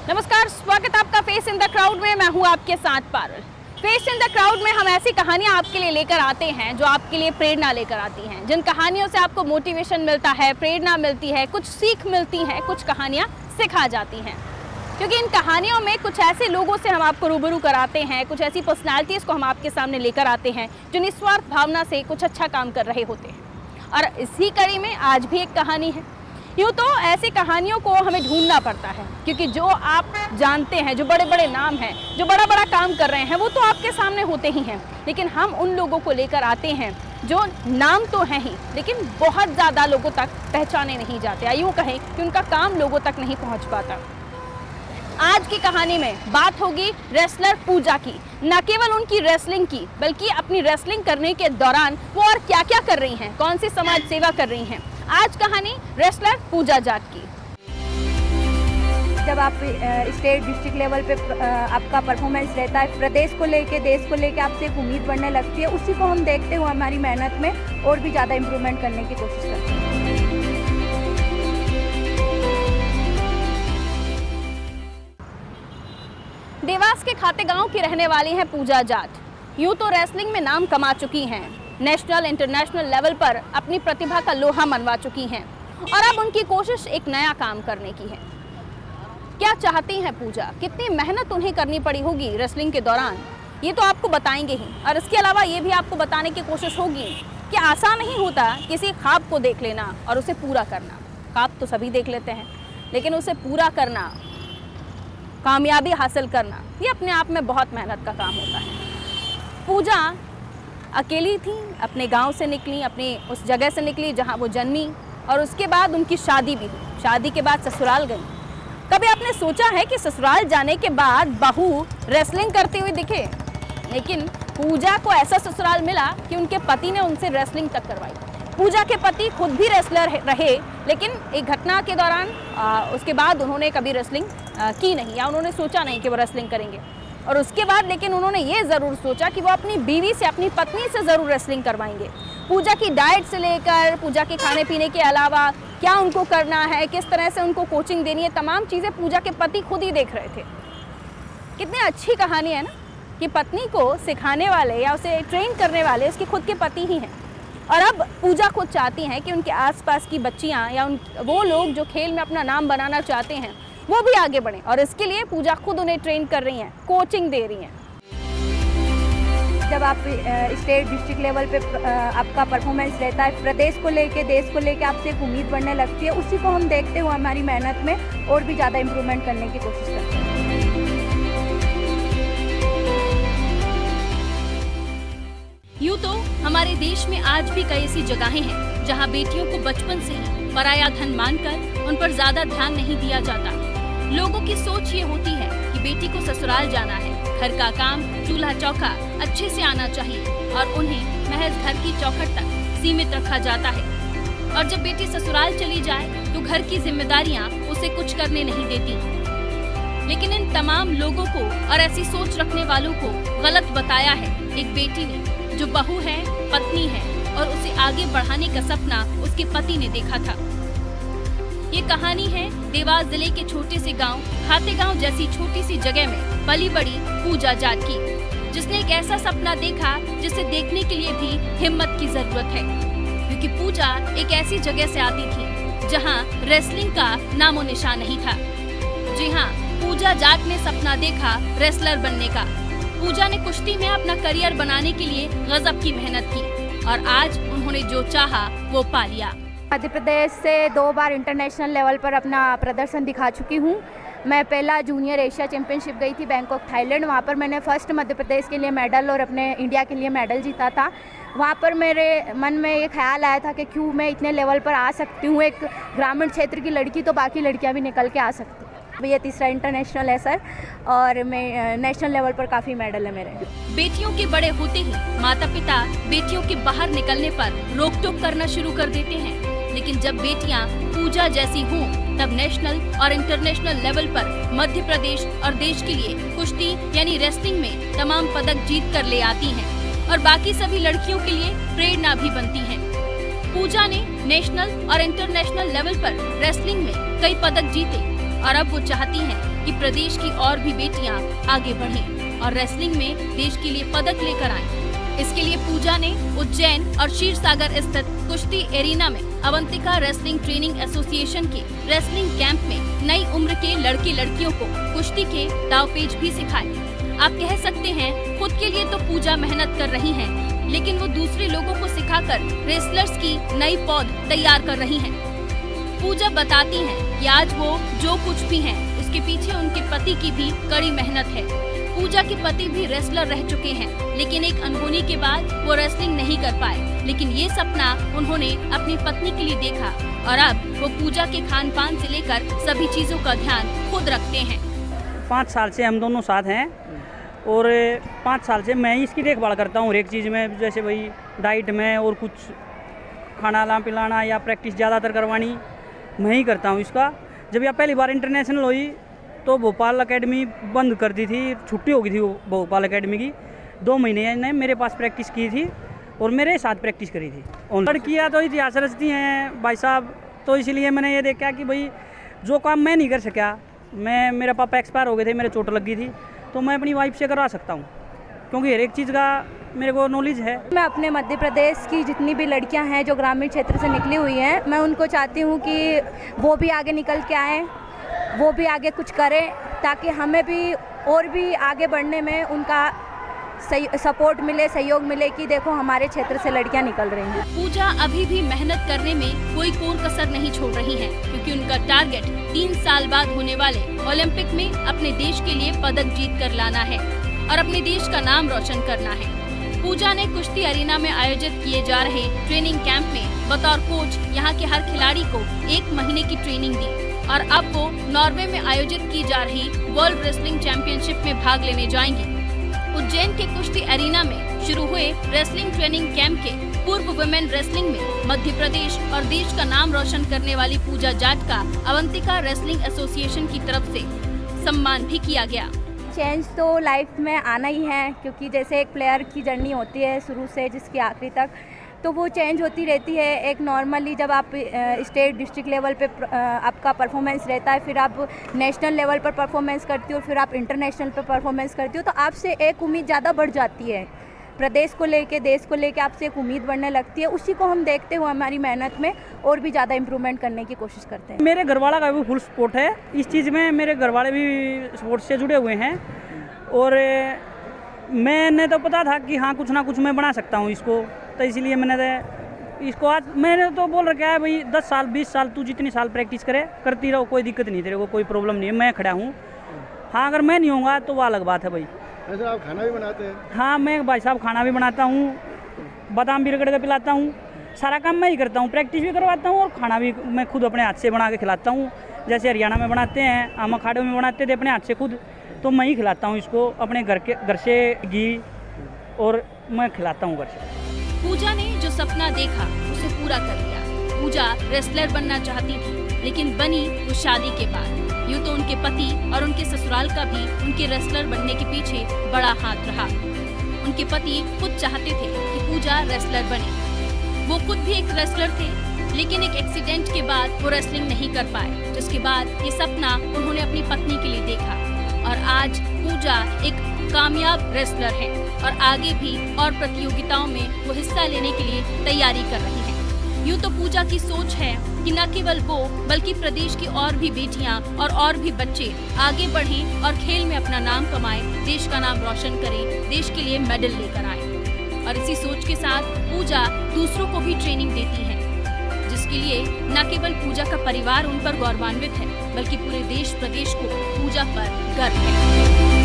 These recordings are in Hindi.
नमस्कार, स्वागत है आपका फेस इन द क्राउड में। मैं हूं आपके साथ Parul. Face in the crowd में हम ऐसी कहानियां आपके लिए लेकर आते हैं जो आपके लिए प्रेरणा लेकर आती हैं, जिन कहानियों से आपको मोटिवेशन मिलता है, प्रेरणा मिलती है, कुछ सीख मिलती है, कुछ कहानियां सिखा जाती हैं। क्योंकि इन कहानियों में कुछ ऐसे लोगों से हम आपको रूबरू कराते हैं, कुछ ऐसी पर्सनैलिटीज़ को हम आपके सामने लेकर आते हैं जो निस्वार्थ भावना से कुछ अच्छा काम कर रहे होते हैं। और इसी कड़ी में आज भी एक कहानी है। यूँ तो ऐसी कहानियों को हमें ढूंढना पड़ता है, क्योंकि जो आप जानते हैं, जो बड़े बड़े नाम हैं, जो बड़ा बड़ा काम कर रहे हैं, वो तो आपके सामने होते ही हैं। लेकिन हम उन लोगों को लेकर आते हैं जो नाम तो हैं ही, लेकिन बहुत ज़्यादा लोगों तक पहचाने नहीं जाते, या यूँ कहें कि उनका काम लोगों तक नहीं पहुँच पाता। आज की कहानी में बात होगी रेसलर पूजा की। न केवल उनकी रेसलिंग की, बल्कि अपनी रेसलिंग करने के दौरान वो और क्या क्या कर रही हैं, कौन सी समाज सेवा कर रही हैं। आज कहानी रेसलर पूजा जाट की। जब आप स्टेट डिस्ट्रिक्ट लेवल पे आपका परफॉर्मेंस रहता है, प्रदेश को लेके, देश को लेके आपसे एक उम्मीद बढ़ने लगती है। उसी को हम देखते हुए हमारी मेहनत में और भी ज़्यादा इम्प्रूवमेंट करने की कोशिश करते हैं। देवास के खातेगांव की रहने वाली हैं पूजा जाट। यूँ तो रेसलिंग में नाम कमा चुकी हैं, नेशनल इंटरनेशनल लेवल पर अपनी प्रतिभा का लोहा मनवा चुकी हैं, और अब उनकी कोशिश एक नया काम करने की है। क्या चाहती हैं पूजा, कितनी मेहनत उन्हें करनी पड़ी होगी रेसलिंग के दौरान, ये तो आपको बताएंगे ही। और इसके अलावा ये भी आपको बताने की कोशिश होगी कि आसान नहीं होता किसी ख्वाब को देख लेना और उसे पूरा करना। ख्वाब तो सभी देख लेते हैं, लेकिन उसे पूरा करना, कामयाबी हासिल करना, ये अपने आप में बहुत मेहनत का काम होता है। पूजा अकेली थी, अपने गांव से निकली, अपनी उस जगह से निकली जहां वो जन्मी, और उसके बाद उनकी शादी भी हुई। शादी के बाद ससुराल गई। कभी आपने सोचा है कि ससुराल जाने के बाद बहू रेसलिंग करती हुई दिखे? लेकिन पूजा को ऐसा ससुराल मिला कि उनके पति ने उनसे रेसलिंग तक करवाई। पूजा के पति खुद भी रेसलर रहे, लेकिन एक घटना के दौरान उसके बाद उन्होंने कभी रेसलिंग की नहीं, या उन्होंने सोचा नहीं कि वो रेसलिंग करेंगे। और उसके बाद लेकिन उन्होंने ये ज़रूर सोचा कि वो अपनी बीवी से, अपनी पत्नी से ज़रूर रेसलिंग करवाएंगे। पूजा की डाइट से लेकर पूजा के खाने पीने के अलावा क्या उनको करना है, किस तरह से उनको कोचिंग देनी है, तमाम चीज़ें पूजा के पति खुद ही देख रहे थे। कितनी अच्छी कहानी है ना, कि पत्नी को सिखाने वाले या उसे ट्रेन करने वाले उसके खुद के पति ही हैं। और अब पूजा खुद चाहती हैं कि उनके आसपास की बच्चियां या वो लोग जो खेल में अपना नाम बनाना चाहते हैं, वो भी आगे बढ़ें, और इसके लिए पूजा खुद उन्हें ट्रेन कर रही हैं, कोचिंग दे रही हैं। जब आप स्टेट डिस्ट्रिक्ट लेवल पे आपका परफॉर्मेंस रहता है, प्रदेश को लेके, देश को लेके आपसे एक उम्मीद बढ़ने लगती है। उसी को हम देखते हुए हमारी मेहनत में और भी ज़्यादा इम्प्रूवमेंट करने की कोशिश करते हैं। यूँ तो हमारे देश में आज भी कई ऐसी जगहें हैं जहाँ बेटियों को बचपन से ही पराया धन मानकर उन पर ज्यादा ध्यान नहीं दिया जाता। लोगों की सोच ये होती है कि बेटी को ससुराल जाना है, घर का काम, चूल्हा चौका अच्छे से आना चाहिए, और उन्हें महज घर की चौखट तक सीमित रखा जाता है। और जब बेटी ससुराल चली जाए तो घर की जिम्मेदारियाँ उसे कुछ करने नहीं देती। लेकिन इन तमाम लोगों को और ऐसी सोच रखने वालों को गलत बताया है एक बेटी ने, जो बहू है, पत्नी है, और उसे आगे बढ़ाने का सपना उसके पति ने देखा था। ये कहानी है देवास जिले के छोटे से गांव खातेगांव जैसी छोटी सी जगह में पली बड़ी पूजा जाट की, जिसने एक ऐसा सपना देखा जिसे देखने के लिए भी हिम्मत की जरूरत है। क्योंकि पूजा एक ऐसी जगह से आती थी जहां रेसलिंग का नामो निशान नहीं था। जी हाँ, पूजा जाट ने सपना देखा रेसलर बनने का। पूजा ने कुश्ती में अपना करियर बनाने के लिए गजब की मेहनत की, और आज उन्होंने जो चाहा वो पा लिया। मध्य प्रदेश से 2 बार इंटरनेशनल लेवल पर अपना प्रदर्शन दिखा चुकी हूँ। मैं पहला जूनियर एशिया चैंपियनशिप गई थी बैंकॉक, थाईलैंड। वहाँ पर मैंने फर्स्ट मध्य प्रदेश के लिए मेडल और अपने इंडिया के लिए मेडल जीता था। वहाँ पर मेरे मन में ये ख्याल आया था कि क्यों मैं इतने लेवल पर आ सकती हूँ। एक ग्रामीण क्षेत्र की लड़की तो बाकी लड़कियाँ भी निकल के आ सकती। ये तीसरा इंटरनेशनल है सर, और मैं नेशनल लेवल पर काफ़ी मेडल है मेरे। बेटियों के बड़े होते ही माता पिता बेटियों के बाहर निकलने पर रोक टोक करना शुरू कर देते हैं, लेकिन जब बेटियां पूजा जैसी हों तब नेशनल और इंटरनेशनल लेवल पर मध्य प्रदेश और देश के लिए कुश्ती यानी रेसलिंग में तमाम पदक जीत कर ले आती हैं, और बाकी सभी लड़कियों के लिए प्रेरणा भी बनती हैं। पूजा ने नेशनल और इंटरनेशनल लेवल पर रेसलिंग में कई पदक जीते और अब वो चाहती हैं कि प्रदेश की और भी बेटियां आगे बढ़ें और रेसलिंग में देश के लिए पदक लेकर आएं। इसके लिए पूजा ने उज्जैन और क्षीर सागर स्थित कुश्ती एरिना में अवंतिका रेसलिंग ट्रेनिंग एसोसिएशन के रेसलिंग कैंप में नई उम्र के लड़के लड़कियों को कुश्ती के दावपेच भी सिखाए। आप कह सकते हैं खुद के लिए तो पूजा मेहनत कर रही हैं, लेकिन वो दूसरे लोगों को सिखाकर रेसलर्स की नई पौध तैयार कर रही हैं। पूजा बताती हैं कि आज वो जो कुछ भी हैं, उसके पीछे उनके पति की भी कड़ी मेहनत है। पूजा के पति भी रेसलर रह चुके हैं, लेकिन एक अनहोनी के बाद वो रेसलिंग नहीं कर पाए, लेकिन ये सपना उन्होंने अपनी पत्नी के लिए देखा और अब वो पूजा के खान पान से लेकर सभी चीजों का ध्यान खुद रखते हैं। 5 साल से हम दोनों साथ हैं और 5 साल से मैं ही इसकी देखभाल करता हूँ हर एक चीज़ में, जैसे भाई डाइट में और कुछ खाना पिलाना या प्रैक्टिस ज़्यादातर करवानी मैं ही करता हूँ इसका। जब यह पहली बार इंटरनेशनल हुई तो भोपाल एकेडमी बंद कर दी थी, छुट्टी हो गई थी भोपाल एकेडमी की। 2 महीने ने मेरे पास प्रैक्टिस की थी और मेरे साथ प्रैक्टिस करी थी। लड़कियाँ तो इतिहास रचती हैं भाई साहब, तो इसलिए मैंने ये देखा कि भाई जो काम मैं नहीं कर सका, मेरा पापा एक्सपायर हो गए थे, मेरे चोट लग गई थी, तो मैं अपनी वाइफ से करवा सकता हूँ क्योंकि हर एक चीज़ का मेरे को नॉलेज है। मैं अपने मध्य प्रदेश की जितनी भी लड़कियां हैं जो ग्रामीण क्षेत्र से निकली हुई हैं, मैं उनको चाहती हूँ कि वो भी आगे निकल के आएँ, वो भी आगे कुछ करें, ताकि हमें भी और भी आगे बढ़ने में उनका सपोर्ट मिले, सहयोग मिले कि देखो हमारे क्षेत्र से लड़कियां निकल रही हैं। पूजा अभी भी मेहनत करने में कोई कोर कसर नहीं छोड़ रही हैं, क्योंकि उनका टारगेट 3 साल बाद होने वाले ओलंपिक में अपने देश के लिए पदक जीत कर लाना है और अपने देश का नाम रोशन करना है। पूजा ने कुश्ती एरिना में आयोजित किए जा रहे ट्रेनिंग कैंप में बतौर कोच यहाँ के हर खिलाड़ी को 1 महीने की ट्रेनिंग दी और अब वो नॉर्वे में आयोजित की जा रही वर्ल्ड रेसलिंग चैंपियनशिप में भाग लेने जाएंगी। उज्जैन के कुश्ती एरिना में शुरू हुए रेसलिंग ट्रेनिंग कैंप के पूर्व वुमेन रेसलिंग में मध्य प्रदेश और देश का नाम रोशन करने वाली पूजा जाट का अवंतिका रेसलिंग एसोसिएशन की तरफ से सम्मान भी किया गया। चेंज तो लाइफ में आना ही है, क्योंकि जैसे एक प्लेयर की जर्नी होती है शुरू से जिसकी आखिरी तक, तो वो चेंज होती रहती है। एक नॉर्मली जब आप स्टेट डिस्ट्रिक्ट लेवल पे आपका परफॉर्मेंस रहता है, फिर आप नेशनल लेवल पर परफॉर्मेंस करती हो, फिर आप इंटरनेशनल पर परफॉर्मेंस करती हो, तो आपसे एक उम्मीद ज़्यादा बढ़ जाती है। प्रदेश को लेके, देश को लेके आपसे एक उम्मीद बढ़ने लगती है। उसी को हम देखते हुए हमारी मेहनत में और भी ज़्यादा इम्प्रूवमेंट करने की कोशिश करते हैं। मेरे घरवाला का भी फुल सपोर्ट है इस चीज़ में, मेरे घरवाले भी स्पोर्ट्स से जुड़े हुए हैं और मैंने तो पता था कि हाँ कुछ ना कुछ मैं बना सकता हूँ इसको, तो इसलिए इसको आज मैंने तो बोल रखा है भाई 10 साल 20 साल तू जितनी साल प्रैक्टिस करती रहो, कोई दिक्कत नहीं, तेरे को कोई प्रॉब्लम नहीं है, मैं खड़ा हूँ। हाँ अगर मैं नहीं होऊंगा तो वो अलग बात है भाई। वैसे आप खाना भी बनाते हैं? हाँ मैं भाई साहब खाना भी बनाता हूँ, बादाम भी रगड़ के पिलाता हूँ, सारा काम मैं ही करता हूँ, प्रैक्टिस भी करवाता हूँ और खाना भी मैं खुद अपने हाथ से बना के खिलाता हूँ। जैसे हरियाणा में बनाते हैं, हम अखाड़े में बनाते थे अपने हाथ से खुद, तो मैं ही खिलाता हूँ इसको अपने घर से घी, और मैं खिलाता हूँ घर से। पूजा ने जो सपना देखा उसे पूरा कर लिया। पूजा रेसलर बनना चाहती थी, लेकिन बनी वो शादी के बाद। यूँ तो उनके पति और उनके ससुराल का भी उनके रेसलर बनने के पीछे बड़ा हाथ रहा। उनके पति खुद चाहते थे कि पूजा रेसलर बने। वो खुद भी एक रेसलर थे, लेकिन एक एक्सीडेंट के बाद वो रेसलिंग नहीं कर पाए, जिसके बाद ये सपना उन्होंने अपनी पत्नी के लिए देखा और आज पूजा एक कामयाब रेसलर है और आगे भी और प्रतियोगिताओं में वो हिस्सा लेने के लिए तैयारी कर रही हैं। यूँ तो पूजा की सोच है कि न केवल वो बल्कि प्रदेश की और भी बेटियां और भी बच्चे आगे बढ़ें और खेल में अपना नाम कमाएं, देश का नाम रोशन करें, देश के लिए मेडल लेकर आएं। और इसी सोच के साथ पूजा दूसरों को भी ट्रेनिंग देती है, जिसके लिए न केवल पूजा का परिवार उन पर गौरवान्वित है, बल्कि पूरे देश प्रदेश को पूजा पर गर्व है।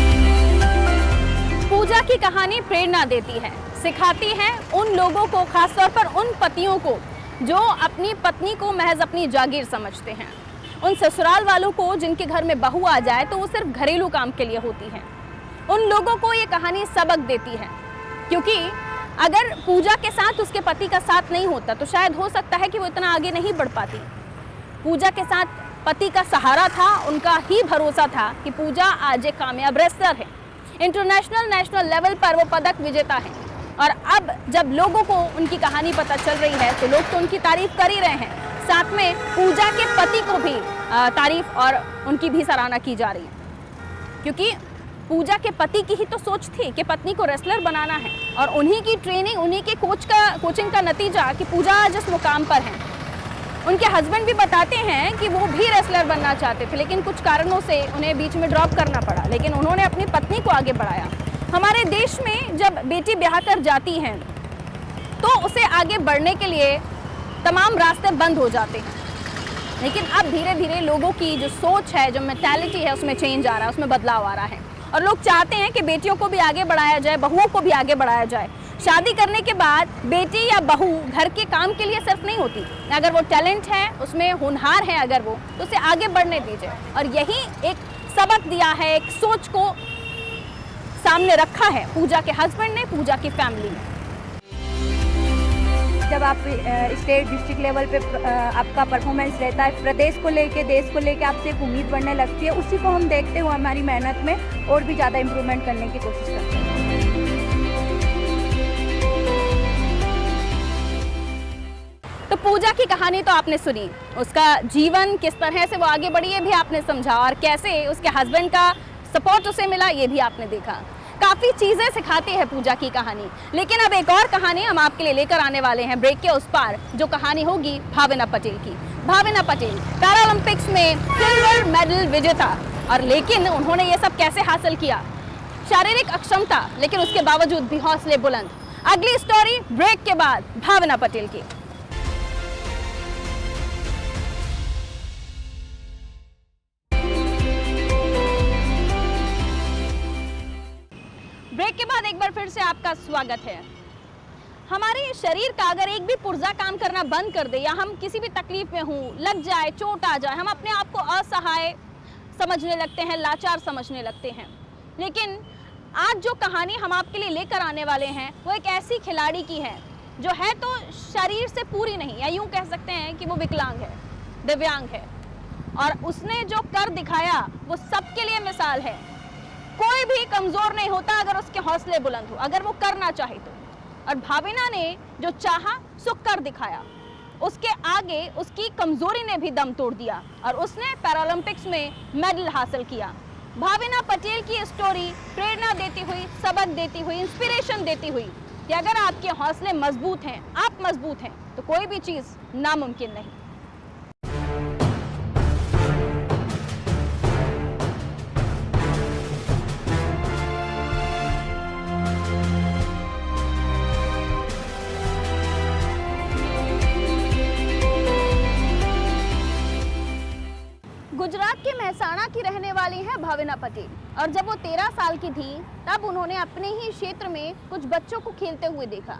पूजा की कहानी प्रेरणा देती है, सिखाती है उन लोगों को, खासतौर पर उन पतियों को जो अपनी पत्नी को महज अपनी जागीर समझते हैं, उन ससुराल वालों को जिनके घर में बहू आ जाए तो वो सिर्फ घरेलू काम के लिए होती है। उन लोगों को ये कहानी सबक देती है, क्योंकि अगर पूजा के साथ उसके पति का साथ नहीं होता तो शायद हो सकता है कि वो इतना आगे नहीं बढ़ पाती। पूजा के साथ पति का सहारा था, उनका ही भरोसा था कि पूजा आज एक कामयाब रेसलर है, इंटरनेशनल नेशनल लेवल पर वो पदक विजेता है। और अब जब लोगों को उनकी कहानी पता चल रही है तो लोग तो उनकी तारीफ कर ही रहे हैं, साथ में पूजा के पति को भी तारीफ और उनकी भी सराहना की जा रही है, क्योंकि पूजा के पति की ही तो सोच थी कि पत्नी को रेसलर बनाना है, और उन्हीं की ट्रेनिंग, उन्हीं के कोचिंग का नतीजा कि पूजा जिस मुकाम पर हैं। उनके हस्बैंड भी बताते हैं कि वो भी रेसलर बनना चाहते थे, लेकिन कुछ कारणों से उन्हें बीच में ड्रॉप करना पड़ा, लेकिन उन्होंने अपनी पत्नी को आगे बढ़ाया। हमारे देश में जब बेटी ब्याह कर जाती है तो उसे आगे बढ़ने के लिए तमाम रास्ते बंद हो जाते हैं, लेकिन अब धीरे धीरे लोगों की जो सोच है, जो मेंटालिटी है, उसमें चेंज आ रहा है, उसमें बदलाव आ रहा है, और लोग चाहते हैं कि बेटियों को भी आगे बढ़ाया जाए, बहुओं को भी आगे बढ़ाया जाए। शादी करने के बाद बेटी या बहू घर के काम के लिए सिर्फ नहीं होती, अगर वो टैलेंट है, उसमें हुनहार है अगर वो, तो उसे आगे बढ़ने दीजिए। और यही एक सबक दिया है, एक सोच को सामने रखा है पूजा के हस्बैंड ने, पूजा की फैमिली ने। जब आप स्टेट डिस्ट्रिक्ट लेवल पे आपका परफॉर्मेंस रहता है, प्रदेश को लेके, देश को लेके आपसे एक उम्मीद बढ़ने लगती है, उसी को हम देखते हुए हमारी मेहनत में और भी ज़्यादा इम्प्रूवमेंट करने की कोशिश करते हैं। तो पूजा की कहानी तो आपने सुनी, उसका जीवन किस तरह से वो आगे बढ़ी ये भी आपने समझा, और कैसे उसके हस्बैंड का सपोर्ट उसे मिला ये भी आपने देखा। काफ़ी चीज़ें सिखाती है पूजा की कहानी। लेकिन अब एक और कहानी हम आपके लिए लेकर आने वाले हैं ब्रेक के उस पार, जो कहानी होगी भावना पटेल की। भावना पटेल पैरालंपिक्स में सिल्वर मेडल विजेता, और लेकिन उन्होंने ये सब कैसे हासिल किया? शारीरिक अक्षमता, लेकिन उसके बावजूद भी हौसले बुलंद। अगली स्टोरी ब्रेक के बाद भावना पटेल की। ब्रेक के बाद एक बार फिर से आपका स्वागत है। हमारे शरीर का अगर एक भी पुर्जा काम करना बंद कर दे, या हम किसी भी तकलीफ में हों, लग जाए, चोट आ जाए, हम अपने आप को असहाय समझने लगते हैं, लाचार समझने लगते हैं। लेकिन आज जो कहानी हम आपके लिए लेकर आने वाले हैं वो एक ऐसी खिलाड़ी की है जो है तो शरीर से पूरी नहीं, या यूं कह सकते हैं कि वो विकलांग है, दिव्यांग है, और उसने जो कर दिखाया वो सबके लिए मिसाल है। कोई भी कमजोर नहीं होता अगर उसके हौसले बुलंद हो, अगर वो करना चाहे तो। और भावना ने जो चाहा सो कर दिखाया, उसके आगे उसकी कमजोरी ने भी दम तोड़ दिया, और उसने पैरालंपिक्स में मेडल हासिल किया। भावना पटेल की स्टोरी प्रेरणा देती हुई, सबक देती हुई, इंस्पिरेशन देती हुई कि अगर आपके हौसले मजबूत हैं, आप मजबूत हैं, तो कोई भी चीज नामुमकिन नहीं। गुजरात के महसाणा की रहने वाली है भावना पटेल, और जब वो 13 साल की थी तब उन्होंने अपने ही क्षेत्र में कुछ बच्चों को खेलते हुए देखा।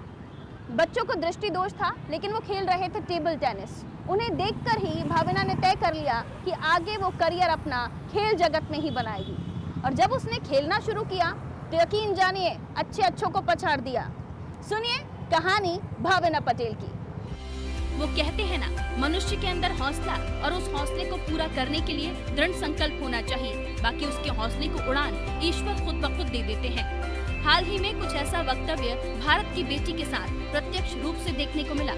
बच्चों को दृष्टि दोष था, लेकिन वो खेल रहे थे टेबल टेनिस। उन्हें देखकर ही भावना ने तय कर लिया कि आगे वो करियर अपना खेल जगत में ही बनाएगी। और जब उसने खेलना शुरू किया तो यकीन जानिए अच्छों को पछाड़ दिया। सुनिए कहानी भावना पटेल की। वो कहते हैं ना, मनुष्य के अंदर हौसला और उस हौसले को पूरा करने के लिए दृढ़ संकल्प होना चाहिए, बाकी उसके हौसले को उड़ान ईश्वर खुद ब खुद दे देते हैं। हाल ही में कुछ ऐसा वक्तव्य भारत की बेटी के साथ प्रत्यक्ष रूप से देखने को मिला।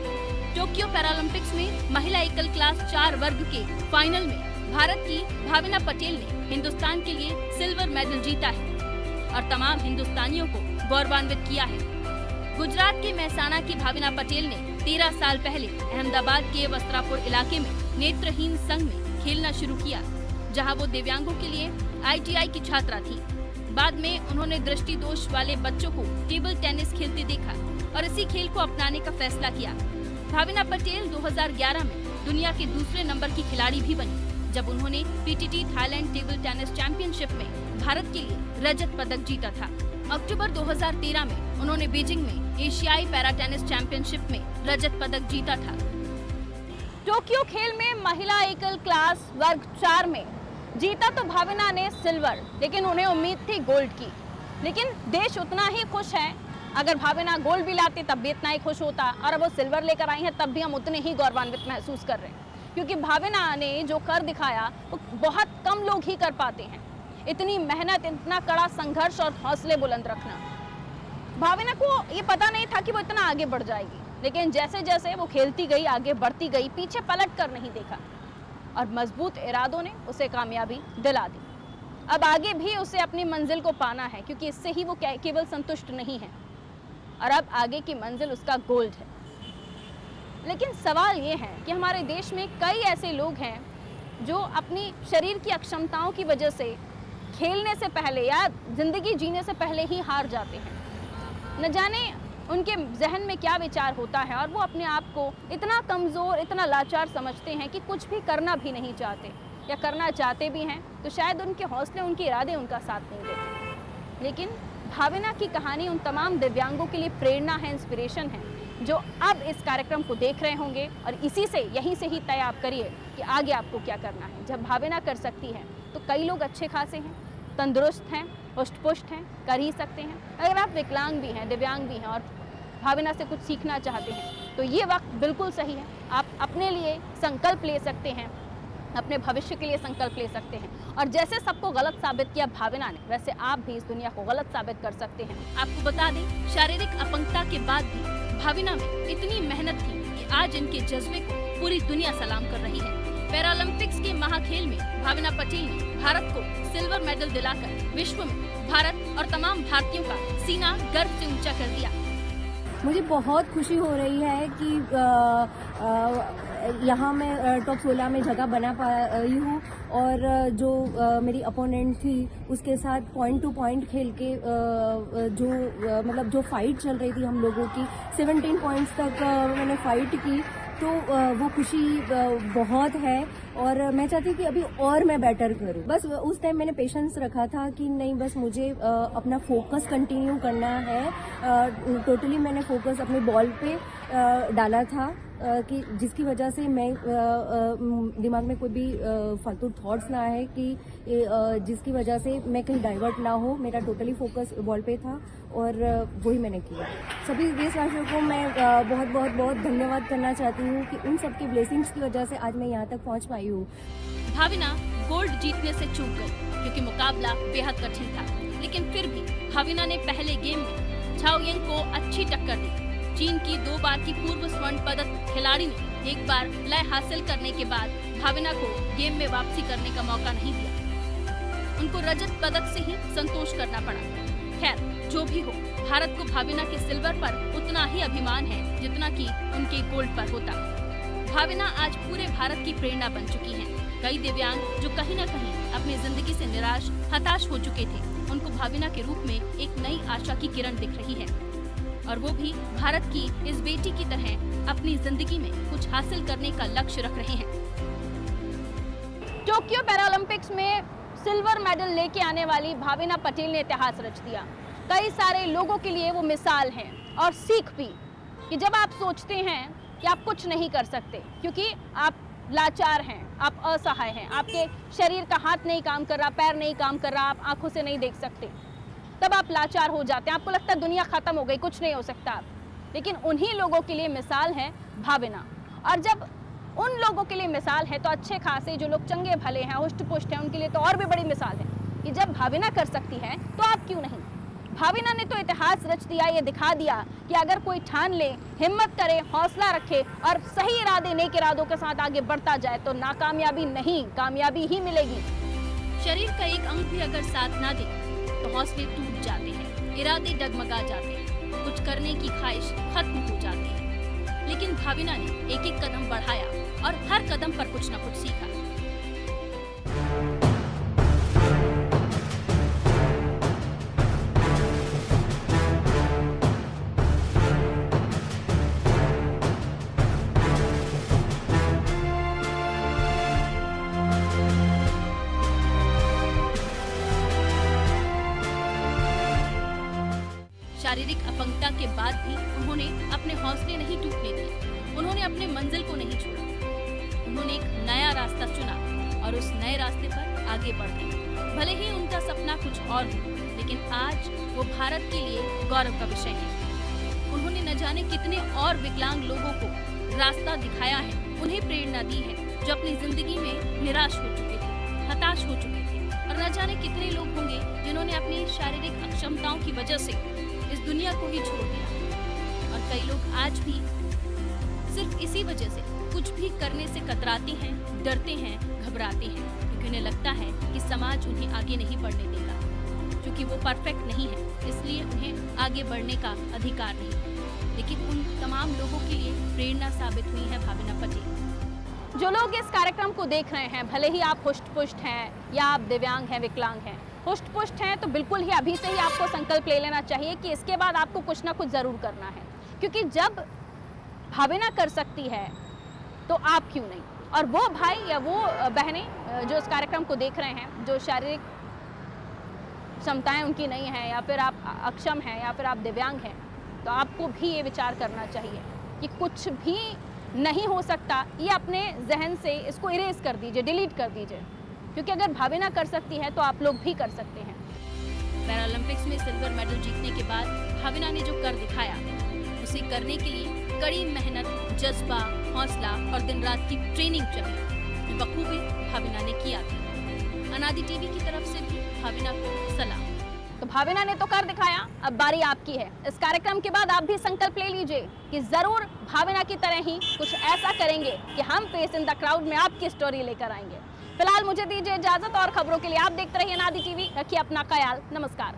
टोक्यो पैरालंपिक्स में महिला एकल क्लास 4 वर्ग के फाइनल में भारत की भावना पटेल ने हिंदुस्तान के लिए सिल्वर मेडल जीता है और तमाम हिंदुस्तानियों को गौरवान्वित किया है। गुजरात के महसाणा की भावना पटेल ने 13 साल पहले अहमदाबाद के वस्त्रापुर इलाके में नेत्रहीन संघ में खेलना शुरू किया, जहां वो दिव्यांगों के लिए ITI की छात्रा थी। बाद में उन्होंने दृष्टि दोष वाले बच्चों को टेबल टेनिस खेलते देखा और इसी खेल को अपनाने का फैसला किया। भावना पटेल 2011 में दुनिया के दूसरे नंबर की खिलाड़ी भी बनी, जब उन्होंने PTT Thailand table tennis championship में भारत के लिए रजत पदक जीता था। अक्टूबर 2013 में उन्होंने बीजिंग में एशियाई पैरा टेनिस चैंपियनशिप में रजत पदक जीता था। टोक्यो खेल में महिला एकल क्लास वर्ग 4 में जीता तो भावना ने सिल्वर, लेकिन उन्हें उम्मीद थी गोल्ड की। लेकिन देश उतना ही खुश है, अगर भावना गोल्ड भी लाती तब भी इतना ही खुश होता, और अब वो सिल्वर लेकर आई हैं तब भी हम उतने ही गौरवान्वित महसूस कर रहे हैं, क्योंकि भावना ने जो कर दिखाया वो बहुत कम लोग ही कर पाते हैं। इतनी मेहनत, इतना कड़ा संघर्ष और हौसले बुलंद रखना। भावना को ये पता नहीं था कि वो इतना आगे बढ़ जाएगी, लेकिन जैसे जैसे वो खेलती गई, आगे बढ़ती गई, पीछे पलट कर नहीं देखा। और मजबूत इरादों ने उसे कामयाबी दिला दी। अब आगे भी उसे अपनी मंजिल को पाना है, क्योंकि इससे ही वो केवल संतुष्ट नहीं है और अब आगे की मंजिल उसका गोल्ड है। लेकिन सवाल ये है कि हमारे देश में कई ऐसे लोग हैं जो अपनी शरीर की अक्षमताओं की वजह से खेलने से पहले या ज़िंदगी जीने से पहले ही हार जाते हैं। न जाने उनके जहन में क्या विचार होता है और वो अपने आप को इतना कमज़ोर, इतना लाचार समझते हैं कि कुछ भी करना भी नहीं चाहते, या करना चाहते भी हैं तो शायद उनके हौसले, उनके इरादे उनका साथ नहीं देते। लेकिन भावना की कहानी उन तमाम दिव्यांगों के लिए प्रेरणा है, इंस्पिरेशन है, जो अब इस कार्यक्रम को देख रहे होंगे और इसी से, यहीं से ही तय आप करिए कि आगे आपको क्या करना है। जब भावना कर सकती है तो कई लोग अच्छे खासे हैं, तंदुरुस्त हैं, पुष्ट पुष्ट हैं, कर ही सकते हैं। अगर आप विकलांग भी हैं, दिव्यांग भी हैं और भावना से कुछ सीखना चाहते हैं तो ये वक्त बिल्कुल सही है। आप अपने लिए संकल्प ले सकते हैं, अपने भविष्य के लिए संकल्प ले सकते हैं। और जैसे सबको गलत साबित किया भावना ने, वैसे आप भी इस दुनिया को गलत साबित कर सकते हैं। आपको बता दें, शारीरिक अपंगता के बाद भी भावना में इतनी मेहनत थी कि आज इनके जज्बे को पूरी दुनिया सलाम कर रही है। पैरालंपिक्स के महाखेल में भावना पटेल ने भारत को सिल्वर मेडल दिलाकर विश्व में भारत और तमाम भारतीयों का सीना गर्व से ऊंचा कर दिया। मुझे बहुत खुशी हो रही है कि यहाँ मैं टॉप 16 में जगह बना पाई हूँ और जो मेरी अपोनेंट थी उसके साथ पॉइंट टू पॉइंट खेल के मतलब जो फाइट चल रही थी हम लोगों की 17 पॉइंट्स तक मैंने फाइट की, तो वो खुशी बहुत है और मैं चाहती हूँ कि अभी और मैं बेटर करूँ। बस उस टाइम मैंने पेशेंस रखा था कि नहीं, बस मुझे अपना फोकस कंटिन्यू करना है। टोटली मैंने फोकस अपने बॉल पे डाला था कि जिसकी वजह से मैं दिमाग में कोई भी फालतू थॉट्स ना आए, कि जिसकी वजह से मैं कहीं डाइवर्ट ना हो। मेरा टोटली फोकस बॉल पे था और वही मैंने किया। सभी देशवासियों को मैं बहुत बहुत बहुत धन्यवाद करना चाहती हूँ कि उन सबकी ब्लेसिंग्स की वजह से आज मैं यहाँ तक पहुँच पाई हूँ। भावना गोल्ड जीतने से चूक गई क्योंकि मुकाबला बेहद कठिन था, लेकिन फिर भी भावना ने पहले गेम में झाओ यंग को अच्छी टक्कर दी। चीन की 2 बार की पूर्व स्वर्ण पदक खिलाड़ी ने एक बार लय हासिल करने के बाद भावना को गेम में वापसी करने का मौका नहीं दिया। उनको रजत पदक से ही संतोष करना पड़ा। खैर, जो भी हो, भारत को भावना के सिल्वर पर उतना ही अभिमान है जितना कि उनके गोल्ड पर होता। भावना आज पूरे भारत की प्रेरणा बन चुकी हैं। कई दिव्यांग जो कहीं न कहीं अपनी जिंदगी से निराश, हताश हो चुके थे, उनको भावना के रूप में एक नई आशा की किरण दिख रही है और वो भी भारत की इस बेटी की तरह अपनी जिंदगी में कुछ हासिल करने का लक्ष्य रख रहे हैं। टोक्यो पैरालंपिक्स में सिल्वर मेडल लेके आने वाली भावना पटेल ने इतिहास रच दिया। कई सारे लोगों के लिए वो मिसाल हैं और सीख भी, कि जब आप सोचते हैं कि आप कुछ नहीं कर सकते क्योंकि आप लाचार हैं, आप असहाय हैं, आपके शरीर का हाथ नहीं काम कर रहा, पैर नहीं काम कर रहा, आप आंखों से नहीं देख सकते, तब आप लाचार हो जाते हैं। आपको लगता है दुनिया खत्म हो गई, कुछ नहीं हो सकता आप। लेकिन उन्हीं लोगों के लिए मिसाल है भावना। और जब उन लोगों के लिए मिसाल है तो अच्छे खासे जो लोग चंगे भले हैं, हुष्ट पुष्ट हैं, उनके लिए तो और भी बड़ी मिसाल है कि जब भावना कर सकती है तो आप क्यों नहीं। भावना ने तो इतिहास रच दिया, ये दिखा दिया कि अगर कोई ठान ले, हिम्मत करे, हौसला रखे और सही इरादे, नेक इरादों के साथ आगे बढ़ता जाए तो नाकामयाबी नहीं, कामयाबी ही मिलेगी। शरीर का एक अंग भी अगर साथ ना दे तो हौसले टूट जाते हैं, इरादे डगमगा जाते हैं, कुछ करने की ख्वाहिश खत्म हो जाती है। लेकिन भावना ने एक एक कदम बढ़ाया और हर कदम पर कुछ न कुछ सीखा। शारीरिक अपंगता के बाद भी उन्होंने अपने हौसले नहीं टूटने दिए, उन्होंने अपने मंजिल को नहीं छोड़ा। उन्होंने एक नया रास्ता चुना और उस नए रास्ते पर आगे बढ़े। भले ही उनका सपना कुछ और हो, लेकिन आज वो भारत के लिए गौरव का विषय है। उन्होंने न जाने कितने और विकलांग लोगों को रास्ता दिखाया है, उन्हें प्रेरणा दी है जो अपनी जिंदगी में निराश हो चुके थे, हताश हो चुके थे। और न जाने कितने लोग होंगे जिन्होंने अपनी शारीरिक अक्षमताओं की वजह से इस दुनिया को ही छोड़ दिया। और कई लोग आज भी सिर्फ इसी वजह से कुछ भी करने से कतराती हैं, डरते हैं, घबराते हैं, क्योंकि उन्हें लगता है कि समाज उन्हें आगे नहीं बढ़ने देगा। क्योंकि वो परफेक्ट नहीं है, इसलिए उन्हें आगे बढ़ने का अधिकार नहीं। लेकिन उन तमाम लोगों के लिए प्रेरणा साबित हुई है भाविना पटेल। जो लोग इस कार्यक्रम को देख रहे हैं, भले ही आप हुष्ट पुष्ट हैं या आप दिव्यांग हैं, विकलांग हैं, हुष्ट पुष्ट हैं तो बिल्कुल ही अभी से ही आपको संकल्प ले लेना चाहिए कि इसके बाद आपको कुछ ना कुछ ज़रूर करना है। क्योंकि जब भाविना कर सकती है तो आप क्यों नहीं। और वो भाई या वो बहनें जो इस कार्यक्रम को देख रहे हैं, जो शारीरिक क्षमताएं उनकी नहीं हैं, या फिर आप अक्षम हैं, या फिर आप दिव्यांग हैं, तो आपको भी ये विचार करना चाहिए कि कुछ भी नहीं हो सकता। ये अपने जहन से इसको इरेज कर दीजिए, डिलीट कर दीजिए, क्योंकि अगर भाविना कर सकती है तो आप लोग भी कर सकते हैं। पैरालंपिक्स में सिल्वर मेडल जीतने के बाद भाविना ने जो कर दिखाया, उसे करने के लिए कड़ी मेहनत, जज्बा, हौसला और दिन रात की ट्रेनिंग चली, जो बखूबी भाविना ने किया था। अनादि टीवी की तरफ से भी भाविना को सलाम। तो भाविना ने तो कर दिखाया, अब बारी आपकी है। इस कार्यक्रम के बाद आप भी संकल्प ले लीजिए कि जरूर भाविना की तरह ही कुछ ऐसा करेंगे कि हम फेस इन द क्राउड में आपकी स्टोरी लेकर आएंगे। फिलहाल मुझे दीजिए इजाजत, और खबरों के लिए आप देखते रहिए अनादि टीवी। रखिए अपना ख्याल। नमस्कार।